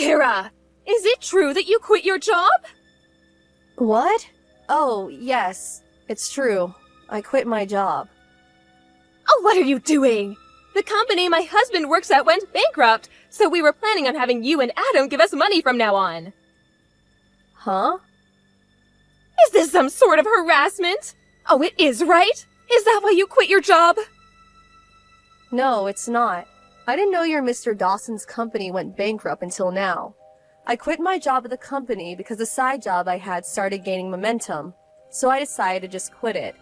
Kara, is it true that you quit your job? What? Oh, yes. It's true. I quit my job. Oh, what are you doing? The company my husband works at went bankrupt, so we were planning on having you and Adam give us money from now on. Huh? Is this some sort of harassment? Oh, it is, right? Is that why you quit your job? No, it's not. I didn't know your Mr. Dawson's company went bankrupt until now. I quit my job at the company because the side job I had started gaining momentum, so I decided to just quit it.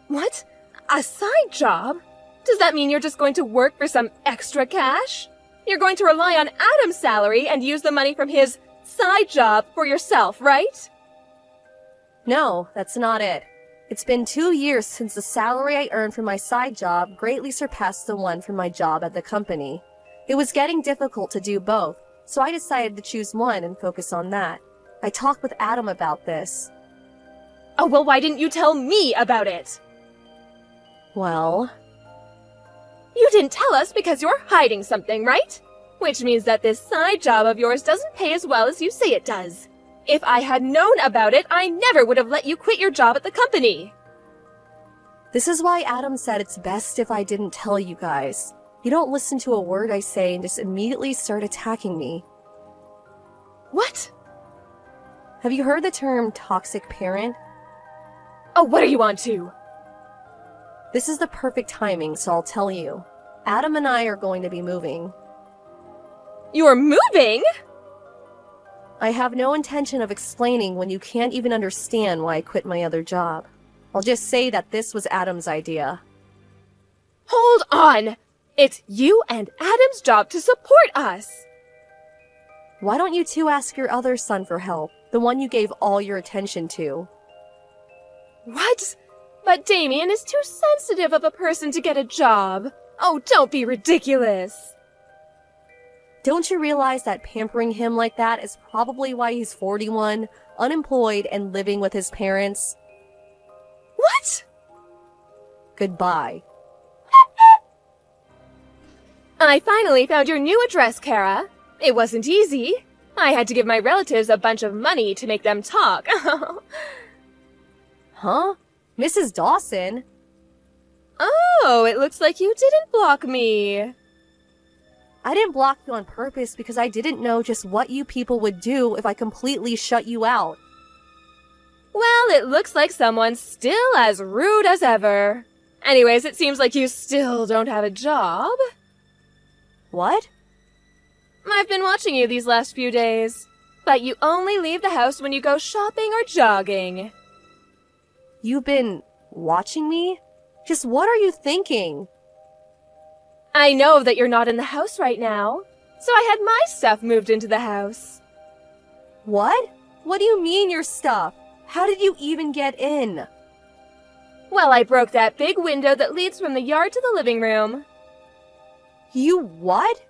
What? A side job? Does that mean you're just going to work for some extra cash? You're going to rely on Adam's salary and use the money from his side job for yourself, right? No, that's not it. It's been 2 years since the salary I earned from my side job greatly surpassed the one from my job at the company. It was getting difficult to do both, so I decided to choose one and focus on that. I talked with Adam about this. Oh, well, why didn't you tell me about it? Well... You didn't tell us because you're hiding something, right? Which means that this side job of yours doesn't pay as well as you say it does. If I had known about it, I never would have let you quit your job at the company. This is why Adam said it's best if I didn't tell you guys. You don't listen to a word I say and just immediately start attacking me. What? Have you heard the term toxic parent? Oh, what are you on to? This is the perfect timing, so I'll tell you. Adam and I are going to be moving. You're moving? I have no intention of explaining when you can't even understand why I quit my other job. I'll just say that this was Adam's idea. Hold on! It's you and Adam's job to support us! Why don't you two ask your other son for help, the one you gave all your attention to? What? But Damien is too sensitive of a person to get a job. Oh, don't be ridiculous! Don't you realize that pampering him like that is probably why he's 41, unemployed, and living with his parents? What? Goodbye. I finally found your new address, Kara. It wasn't easy. I had to give my relatives a bunch of money to make them talk. Huh? Mrs. Dawson? Oh, it looks like you didn't block me. I didn't block you on purpose because I didn't know just what you people would do if I completely shut you out. Well, it looks like someone's still as rude as ever. Anyways, it seems like you still don't have a job. What? I've been watching you these last few days, but you only leave the house when you go shopping or jogging. You've been watching me? Just what are you thinking? I know that you're not in the house right now, so I had my stuff moved into the house. What? What do you mean your stuff? How did you even get in? Well, I broke that big window that leads from the yard to the living room. You what?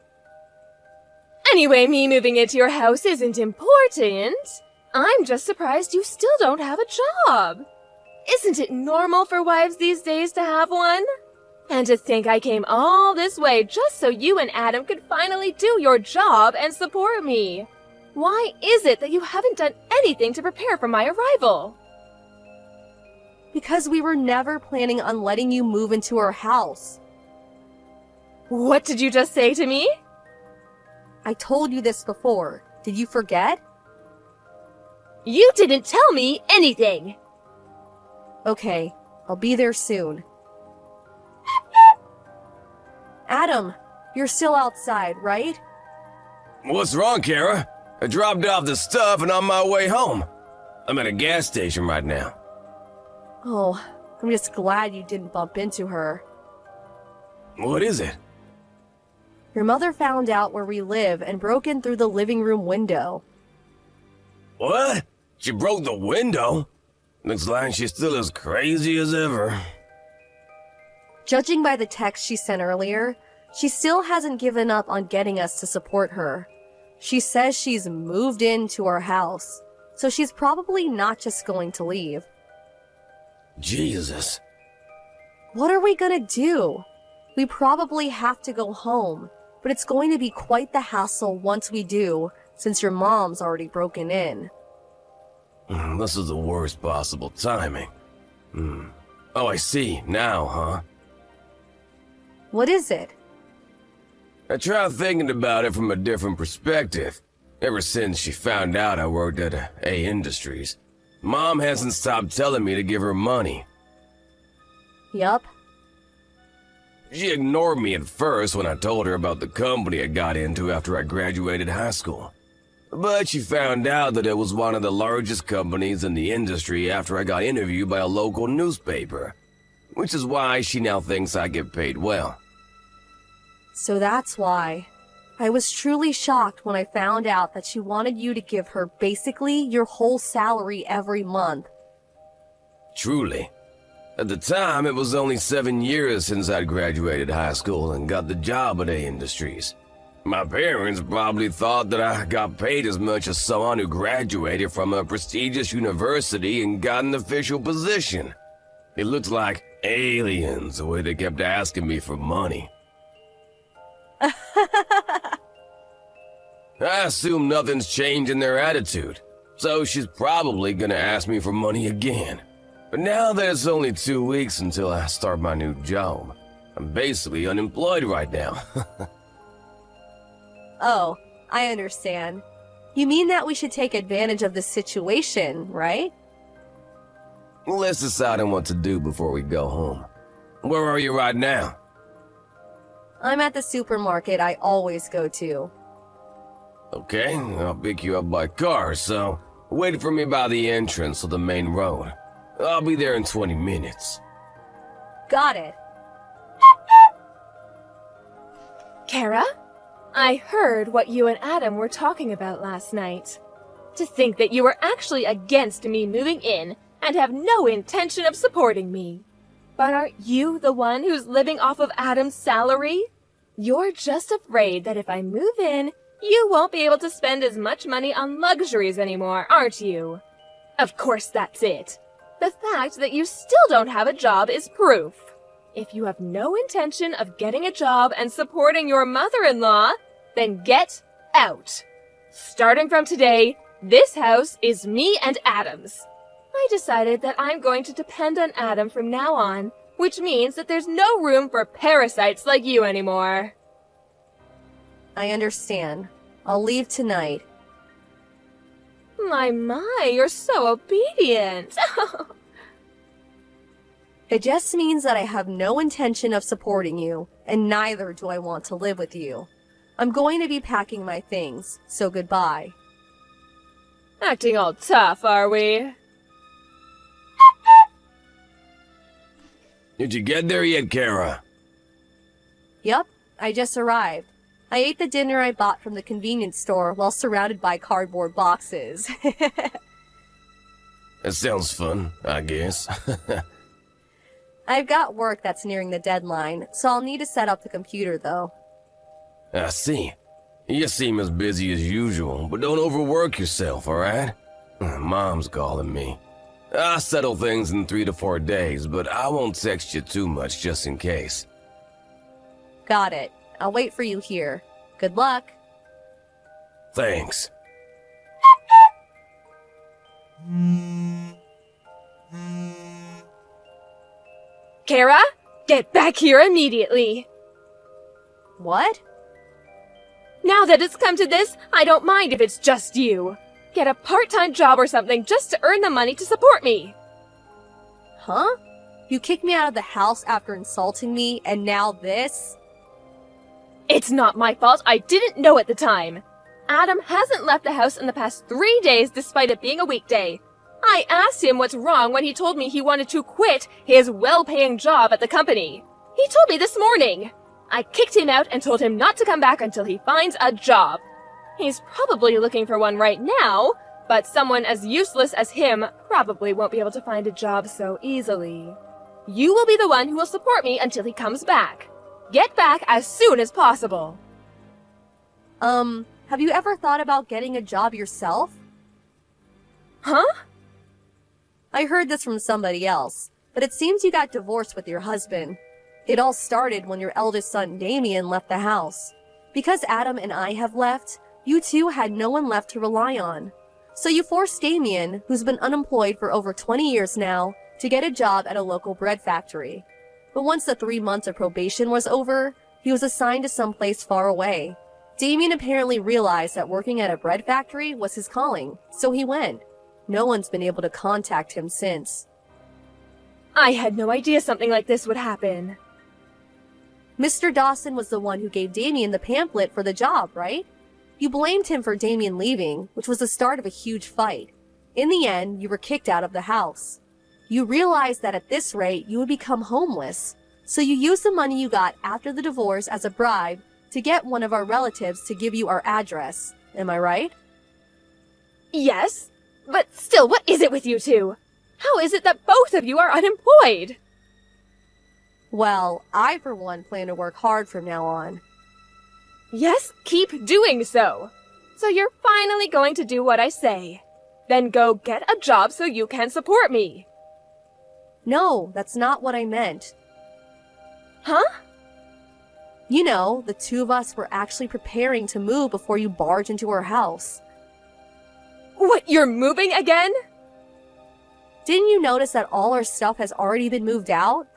Anyway, me moving into your house isn't important. I'm just surprised you still don't have a job. Isn't it normal for wives these days to have one? And to think I came all this way just so you and Adam could finally do your job and support me. Why is it that you haven't done anything to prepare for my arrival? Because we were never planning on letting you move into our house. What did you just say to me? I told you this before. Did you forget? You didn't tell me anything. Okay, I'll be there soon. Adam, you're still outside, right? What's wrong, Kara? I dropped off the stuff and on my way home. I'm at a gas station right now. Oh, I'm just glad you didn't bump into her. What is it? Your mother found out where we live and broke in through the living room window. What? She broke the window? Looks like she's still as crazy as ever. Judging by the text she sent earlier, she still hasn't given up on getting us to support her. She says she's moved into our house, so she's probably not just going to leave. Jesus. What are we gonna do? We probably have to go home. but it's going to be quite the hassle once we do, since your mom's already broken in. This is the worst possible timing. Oh, I see. Now, huh? What is it? I tried thinking about it from a different perspective. Ever since she found out I worked at A Industries, Mom hasn't stopped telling me to give her money. Yup. She ignored me at first when I told her about the company I got into after I graduated high school. But she found out that it was one of the largest companies in the industry after I got interviewed by a local newspaper, which is why she now thinks I get paid well. So that's why. I was truly shocked when I found out that she wanted you to give her basically your whole salary every month. Truly. At the time, it was only 7 years since I'd graduated high school and got the job at A Industries. My parents probably thought that I got paid as much as someone who graduated from a prestigious university and got an official position. It looked like aliens the way they kept asking me for money. I assume nothing's changed in their attitude, so she's probably gonna ask me for money again. But now that it's only 2 weeks until I start my new job, I'm basically unemployed right now. Oh, I understand. You mean that we should take advantage of this situation, right? Let's decide on what to do before we go home. Where are you right now? I'm at the supermarket I always go to. Okay, I'll pick you up by car, so wait for me by the entrance of the main road. I'll be there in 20 minutes. Got it. Kara? I heard what you and Adam were talking about last night. To think that you were actually against me moving in and have no intention of supporting me. But aren't you the one who's living off of Adam's salary? You're just afraid that if I move in, you won't be able to spend as much money on luxuries anymore, aren't you? Of course that's it. The fact that you still don't have a job is proof. If you have no intention of getting a job and supporting your mother-in-law, then get out. Starting from today, this house is me and Adam's. I decided that I'm going to depend on Adam from now on, which means that there's no room for parasites like you anymore. I understand. I'll leave tonight. My, you're so obedient. It just means that I have no intention of supporting you, and neither do I want to live with you. I'm going to be packing my things, so goodbye. Acting all tough, are we? Did you get there yet, Kara? Yup, I just arrived. I ate the dinner I bought from the convenience store while surrounded by cardboard boxes. That sounds fun, I guess. I've got work that's nearing the deadline, so I'll need to set up the computer though. I see. You seem as busy as usual, but don't overwork yourself, alright? Mom's calling me. I'll settle things in 3 to 4 days, but I won't text you too much just in case. Got it. I'll wait for you here. Good luck. Thanks. Kara, get back here immediately. What? Now that it's come to this, I don't mind if it's just you. Get a part-time job or something just to earn the money to support me. Huh? You kicked me out of the house after insulting me, and now this? It's not my fault. I didn't know at the time. Adam hasn't left the house in the past 3 days despite it being a weekday. I asked him what's wrong when he told me he wanted to quit his well-paying job at the company. He told me this morning. I kicked him out and told him not to come back until he finds a job. He's probably looking for one right now, but someone as useless as him probably won't be able to find a job so easily. You will be the one who will support me until he comes back. Get back as soon as possible. Have you ever thought about getting a job yourself? Huh? I heard this from somebody else, but it seems you got divorced with your husband. It all started when your eldest son Damien left the house. Because Adam and I have left, you two had no one left to rely on. So you forced Damien, who's been unemployed for over 20 years now, to get a job at a local bread factory. But once the 3 months of probation was over, he was assigned to someplace far away. Damien apparently realized that working at a bread factory was his calling, so he went. No one's been able to contact him since. I had no idea something like this would happen. Mr. Dawson was the one who gave Damien the pamphlet for the job, right? You blamed him for Damien leaving, which was the start of a huge fight. In the end, you were kicked out of the house. You realized that at this rate, you would become homeless. So you used the money you got after the divorce as a bribe to get one of our relatives to give you our address. Am I right? Yes, but still, what is it with you two? How is it that both of you are unemployed? Well, I for one plan to work hard from now on. Yes, keep doing so. So you're finally going to do what I say. Then go get a job so you can support me. No, that's not what I meant. Huh? You know, the two of us were actually preparing to move before you barged into our house. What, you're moving again? Didn't you notice that all our stuff has already been moved out?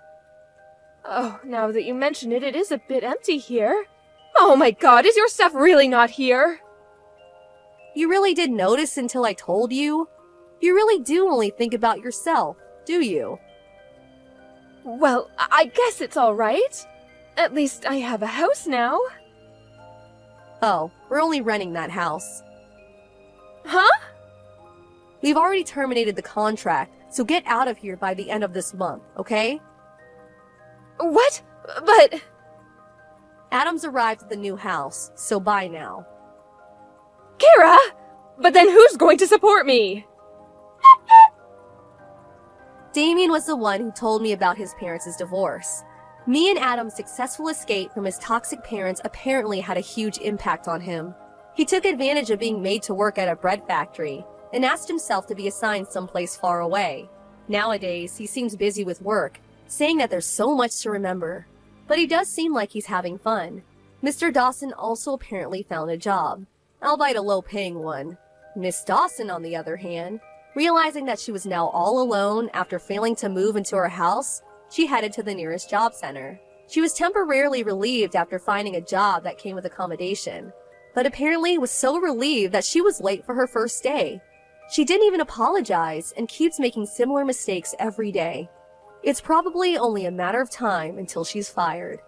Oh, now that you mention it, it is a bit empty here. Oh my god, is your stuff really not here? You really didn't notice until I told you? You really do only think about yourself, do you? Well, I guess it's alright. At least I have a house now. Oh, we're only renting that house. Huh? We've already terminated the contract, so get out of here by the end of this month, okay? What? But... Adam's arrived at the new house, so bye now. Kara! But then who's going to support me? Damien was the one who told me about his parents' divorce. Me and Adam's successful escape from his toxic parents apparently had a huge impact on him. He took advantage of being made to work at a bread factory and asked himself to be assigned someplace far away. Nowadays, he seems busy with work, saying that there's so much to remember. But he does seem like he's having fun. Mr. Dawson also apparently found a job, albeit a low-paying one. Miss Dawson, on the other hand, realizing that she was now all alone after failing to move into her house, she headed to the nearest job center. She was temporarily relieved after finding a job that came with accommodation, but apparently was so relieved that she was late for her first day. She didn't even apologize and keeps making similar mistakes every day. It's probably only a matter of time until she's fired.